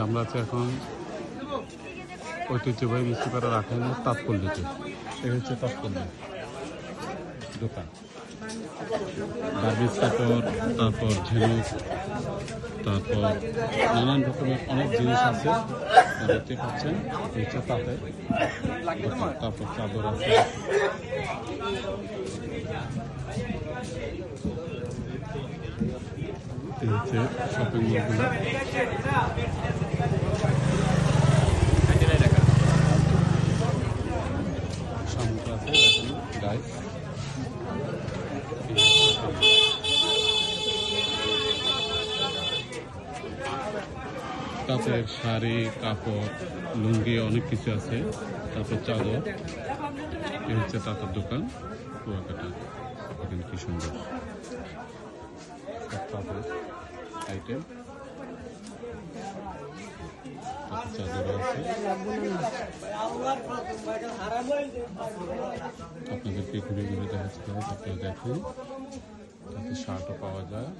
আমরা আছি এখন ঐতিহ্যবাহী মিষ্টিপাড়া রাখাইনের তাৎপল্যতে। এটা হচ্ছে তাৎপল্য দোকান, গার্বেজ কাপড়, তারপর ঝিনুক, তারপর নানান রকমের অনেক জিনিস আছে দেখতে পাচ্ছেন। হচ্ছে তাতে দোকান, তারপর চাদর আছে। এই হচ্ছে শপিং মলগুলো। সামনে আছে গাইড। তারপরে শাড়ি, কাপড়, লুঙ্গি অনেক কিছু আছে। তারপর চাদর। এই হচ্ছে তাঁতের দোকান কুয়াকাটা। দেখেন কি সুন্দর তাঁতের আইটেম। চাদর আছে। আপনাদেরকে ঘুরে ঘুরে দেখাচ্ছি, আপনারা দেখেন। তাতে শার্টও পাওয়া যায়।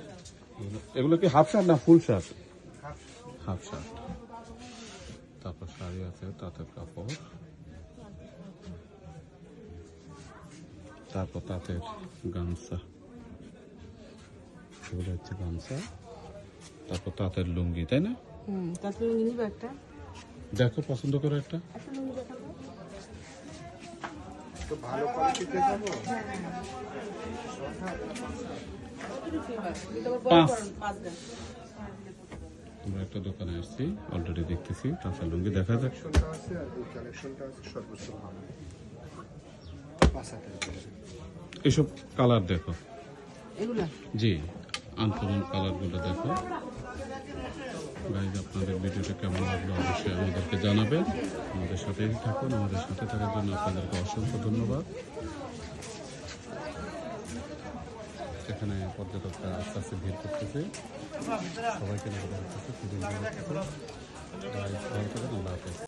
এগুলো কি হাফ শার্ট না ফুল শার্ট? Half shirt. তারপর শাড়ি আছে, তাঁতের কাপড়, তারপর তাঁতের গামছা, এগুলো হচ্ছে গামছা। তারপর তাঁতের লুঙ্গি, তাই না? তাঁতের লুঙ্গি নিবে একটা। দেখো পছন্দ করো একটা। ভালো কোয়ালিটিতে যাবো। আমরা একটা দোকানে আসছি, অলরেডি দেখতেছি তাঁতের লুঙ্গি দেখা যাক। এসব কালার দেখো, জি আনকমন কালারগুলো দেখো। গাইজ, আপনাদের ভিডিওটা কেমন লাগলো অবশ্যই আমাদেরকে জানাবেন। আমাদের সাথেই থাকুন। আমাদের সাথে থাকার জন্য আপনাদেরকে অসংখ্য ধন্যবাদ। সেখানে পর্যটকরা আস্তে আস্তে ভিড় করতেছে, সবাইকে দেখা করতেছে, খুব এনজয় করতেছে। গাইজ, ভালো থাকেন, আল্লাহ হাফেজ।